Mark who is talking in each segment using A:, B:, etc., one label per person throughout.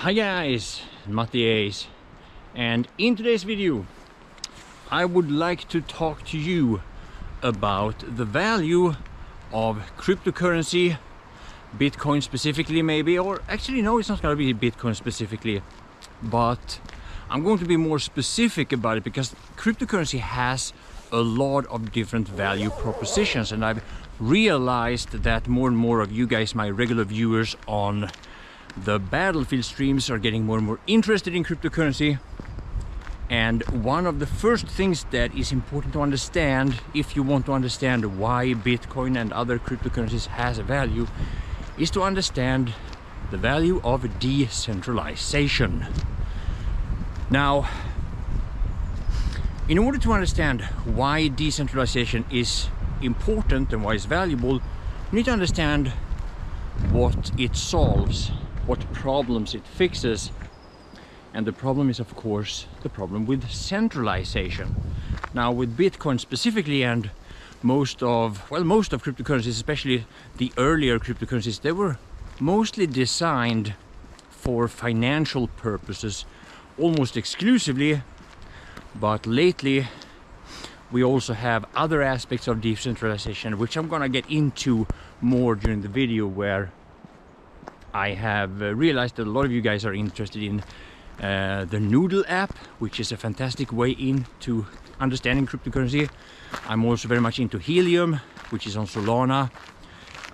A: Hi guys, MattiAce, and in today's video I would like to talk to you about the value of cryptocurrency, Bitcoin specifically maybe, or actually no, it's not going to be Bitcoin specifically, but I'm going to be more specific about it because cryptocurrency has a lot of different value propositions, and I've realized that more and more of you guys, my regular viewers on the Battlefield streams, are getting more and more interested in cryptocurrency. And one of the first things that is important to understand if you want to understand why Bitcoin and other cryptocurrencies has a value is to understand the value of decentralization. Now, in order to understand why decentralization is important and why it's valuable, you need to understand what it solves, what problems it fixes. And the problem is, of course, the problem with centralization. Now, with Bitcoin specifically, and most of cryptocurrencies, especially the earlier cryptocurrencies, they were mostly designed for financial purposes almost exclusively. But lately we also have other aspects of decentralization, which I'm gonna get into more during the video, where I have realized that a lot of you guys are interested in the Noodle app, which is a fantastic way into understanding cryptocurrency. I'm also very much into Helium, which is on Solana.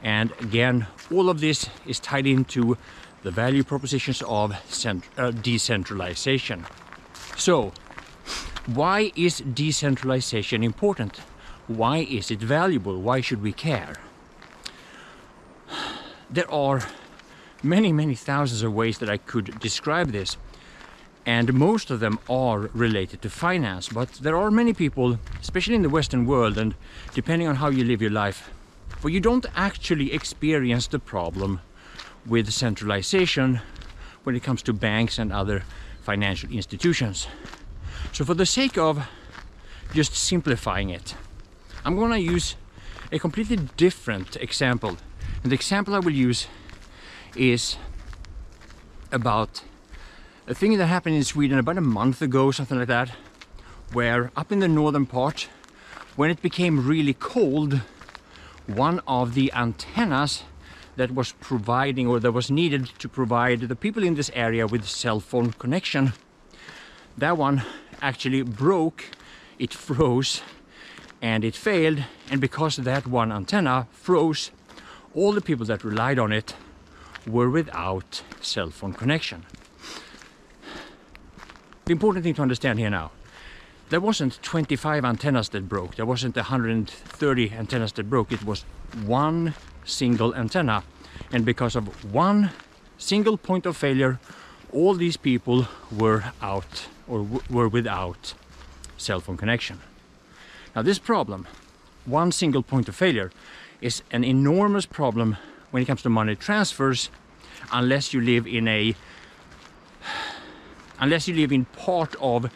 A: And again, all of this is tied into the value propositions of decentralization. So, why is decentralization important? Why is it valuable? Why should we care? There are many thousands of ways that I could describe this, and most of them are related to finance. But there are many people, especially in the Western world, and depending on how you live your life, where you don't actually experience the problem with centralization when it comes to banks and other financial institutions. So for the sake of just simplifying it, I'm gonna use a completely different example. And the example I will use is about a thing that happened in Sweden about a month ago, something like that, where up in the northern part, when it became really cold, one of the antennas that was providing, or that was needed to provide the people in this area with cell phone connection, that one actually broke, it froze, and it failed. And because that one antenna froze, all the people that relied on it were without cell phone connection. The important thing to understand here now, there wasn't 25 antennas that broke, there wasn't 130 antennas that broke, it was one single antenna. And because of one single point of failure, all these people were out, or were without cell phone connection. Now, this problem, one single point of failure, is an enormous problem when it comes to money transfers, unless you live in part of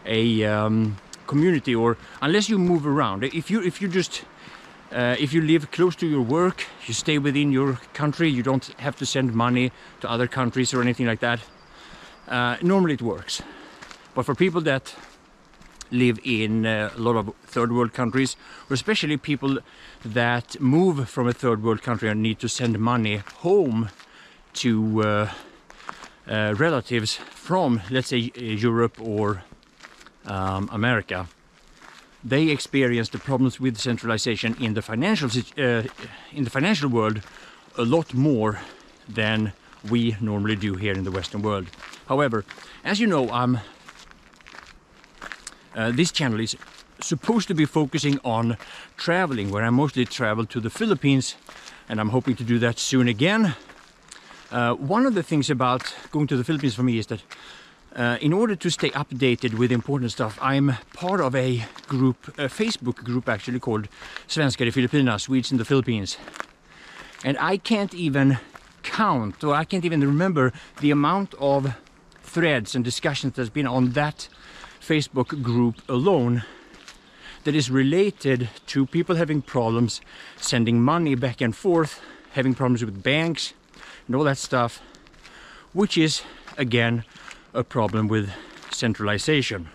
A: a community, or unless you move around. If you live close to your work, you stay within your country, you don't have to send money to other countries or anything like that, normally it works. But for people that live in a lot of third world countries, or especially people that move from a third world country and need to send money home to relatives from, let's say, Europe or America, they experience the problems with centralization in the financial world a lot more than we normally do here in the Western world. However, as you know, this channel is supposed to be focusing on traveling, where I mostly travel to the Philippines, and I'm hoping to do that soon again. One of the things about going to the Philippines for me is that in order to stay updated with important stuff, I'm part of a group, a Facebook group actually, called Svenskar i Filippinerna, Swedes in the Philippines. And I can't even count, or I can't even remember the amount of threads and discussions that's been on that Facebook group alone that is related to people having problems sending money back and forth having problems with banks and all that stuff, which is again a problem with centralization.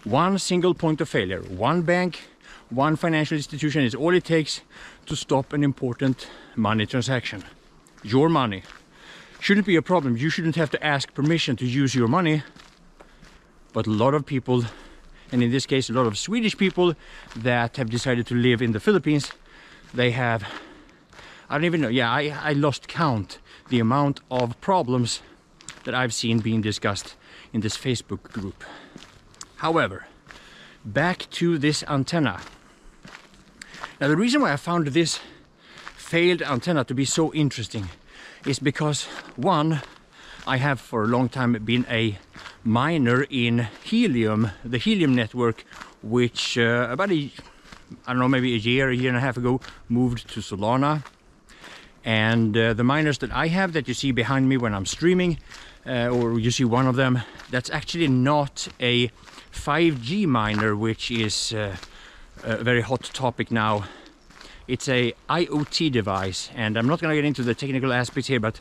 A: One single point of failure, one bank, one financial institution is all it takes to stop an important money transaction. Your money shouldn't be a problem. You shouldn't have to ask permission to use your money. But a lot of people, and in this case a lot of Swedish people that have decided to live in the Philippines, they have, I don't even know, yeah, I lost count the amount of problems that I've seen being discussed in this Facebook group. However, back to this antenna. Now the reason why I found this failed antenna to be so interesting is because, one, I have for a long time been a miner in Helium, the Helium network, which about I don't know, maybe a year and a half ago moved to Solana. And the miners that I have that you see behind me when I'm streaming, or you see one of them, that's actually not a 5G miner, which is a very hot topic now. It's a IoT device, and I'm not going to get into the technical aspects here, but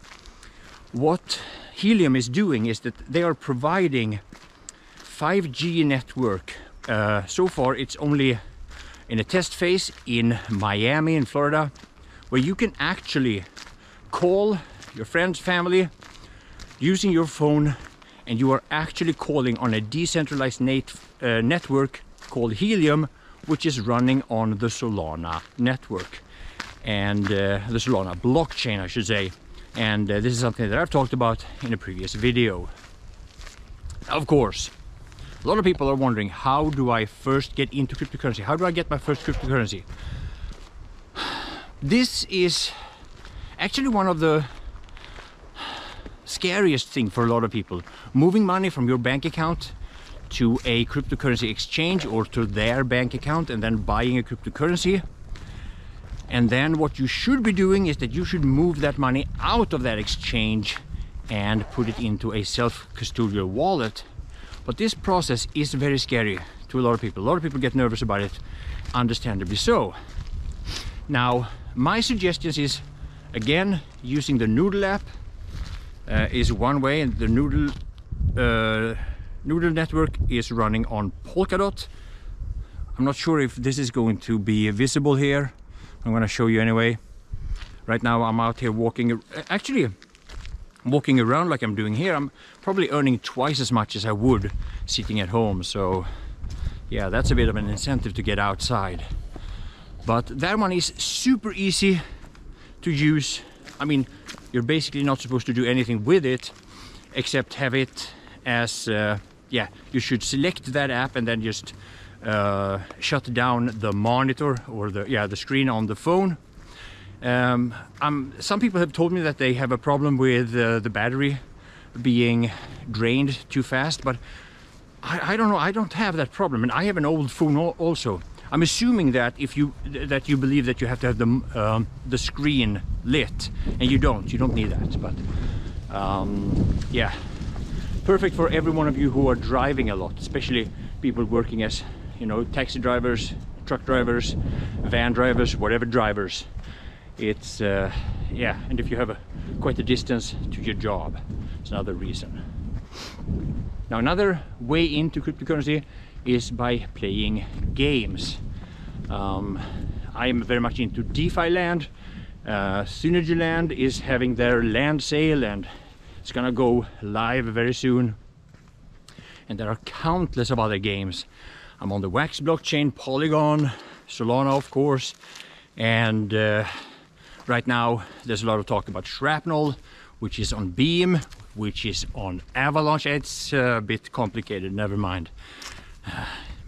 A: what Helium is doing is that they are providing 5G network. So far it's only in a test phase in Miami in Florida, where you can actually call your friends, family using your phone, and you are actually calling on a decentralized network called Helium, which is running on the Solana network and the Solana blockchain, I should say. And this is something that I've talked about in a previous video. Of course, a lot of people are wondering, how do I first get into cryptocurrency? How do I get my first cryptocurrency? This is actually one of the scariest thing for a lot of people. Moving money from your bank account to a cryptocurrency exchange or to their bank account and then buying a cryptocurrency. And then what you should be doing is that you should move that money out of that exchange and put it into a self-custodial wallet. But this process is very scary to a lot of people. A lot of people get nervous about it, understandably so. Now, my suggestions is, again, using the Noodle app is one way, and the Noodle network is running on Polkadot. I'm not sure if this is going to be visible here. I'm going to show you anyway. Right now I'm out here walking, actually walking around like I'm doing here. I'm probably earning twice as much as I would sitting at home. So yeah, that's a bit of an incentive to get outside. But that one is super easy to use. I mean, you're basically not supposed to do anything with it except have it as yeah, you should select that app and then just shut down the monitor or the screen on the phone. Some people have told me that they have a problem with the battery being drained too fast, but I don't know. I don't have that problem, and I have an old phone also. I'm assuming that if you believe that you have to have the screen lit, and you don't need that. But yeah, perfect for every one of you who are driving a lot, especially people working as, you know, taxi drivers, truck drivers, van drivers, whatever drivers. It's yeah, and if you have quite a distance to your job, it's another reason. Now, another way into cryptocurrency is by playing games. I am very much into DeFi land. Synergy Land is having their land sale, and it's gonna go live very soon. And there are countless of other games. I'm on the Wax blockchain, Polygon, Solana, of course, and right now there's a lot of talk about Shrapnel, which is on Beam, which is on Avalanche. It's a bit complicated, never mind.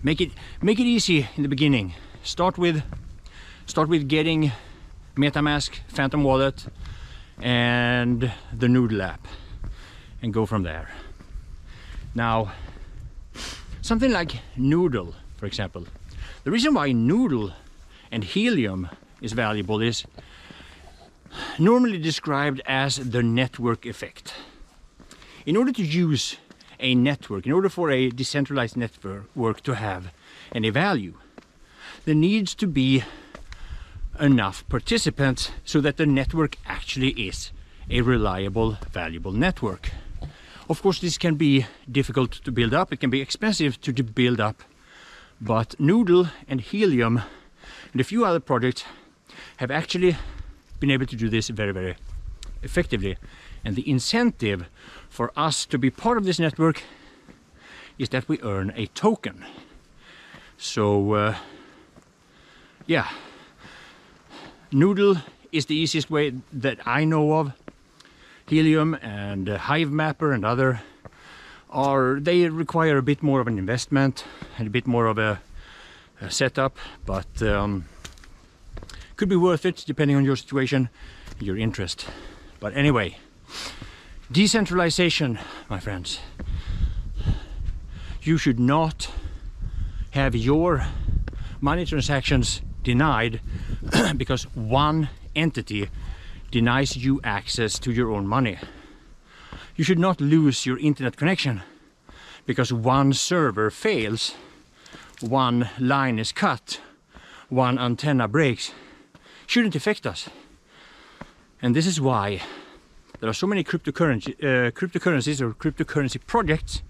A: Make it easy in the beginning. Start with getting MetaMask, Phantom Wallet, and the Noodle app, and go from there. Now, something like Noodle, for example. The reason why Noodle and Helium is valuable is normally described as the network effect. In order to use a network, in order for a decentralized network to have any value, there needs to be enough participants so that the network actually is a reliable, valuable network. Of course, this can be difficult to build up, it can be expensive to build up, but Noodle and Helium and a few other projects have actually been able to do this very, very effectively. And the incentive for us to be part of this network is that we earn a token. So yeah, Noodle is the easiest way that I know of. Helium and Hive Mapper and other they require a bit more of an investment and a bit more of a setup, but could be worth it depending on your situation, your interest. But anyway, decentralization, my friends. You should not have your money transactions denied because one entity denies you access to your own money. You should not lose your internet connection because one server fails, one line is cut, one antenna breaks. Shouldn't affect us. And this is why there are so many cryptocurrencies or cryptocurrency projects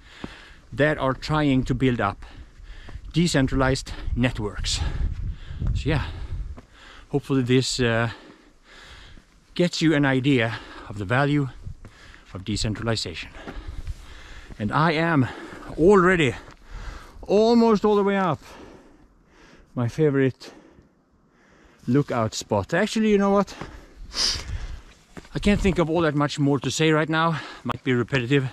A: that are trying to build up decentralized networks. So yeah, hopefully this gets you an idea of the value of decentralization. And I am already almost all the way up my favorite lookout spot. Actually, you know what? I can't think of all that much more to say right now. Might be repetitive,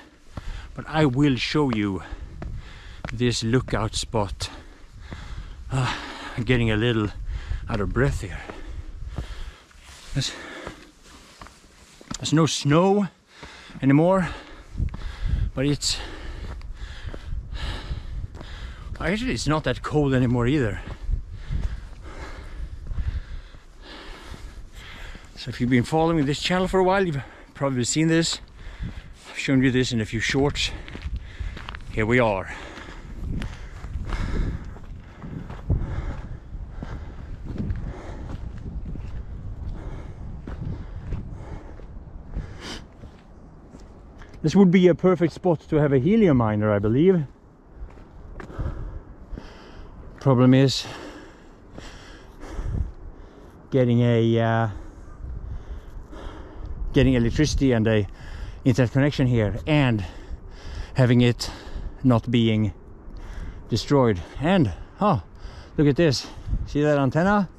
A: but I will show you this lookout spot. I'm getting a little out of breath here. There's no snow anymore, but it's actually it's not that cold anymore either. So if you've been following this channel for a while, you've probably seen this. I've shown you this in a few shorts. Here we are. This would be a perfect spot to have a helium miner, I believe. Problem is getting electricity and a internet connection here, and having it not being destroyed. And oh, look at this, see that antenna?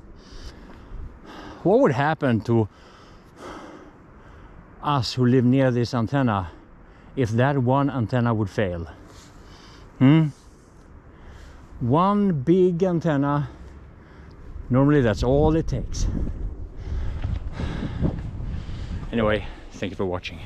A: What would happen to us who live near this antenna if that one antenna would fail? One big antenna, normally that's all it takes. Anyway, thank you for watching.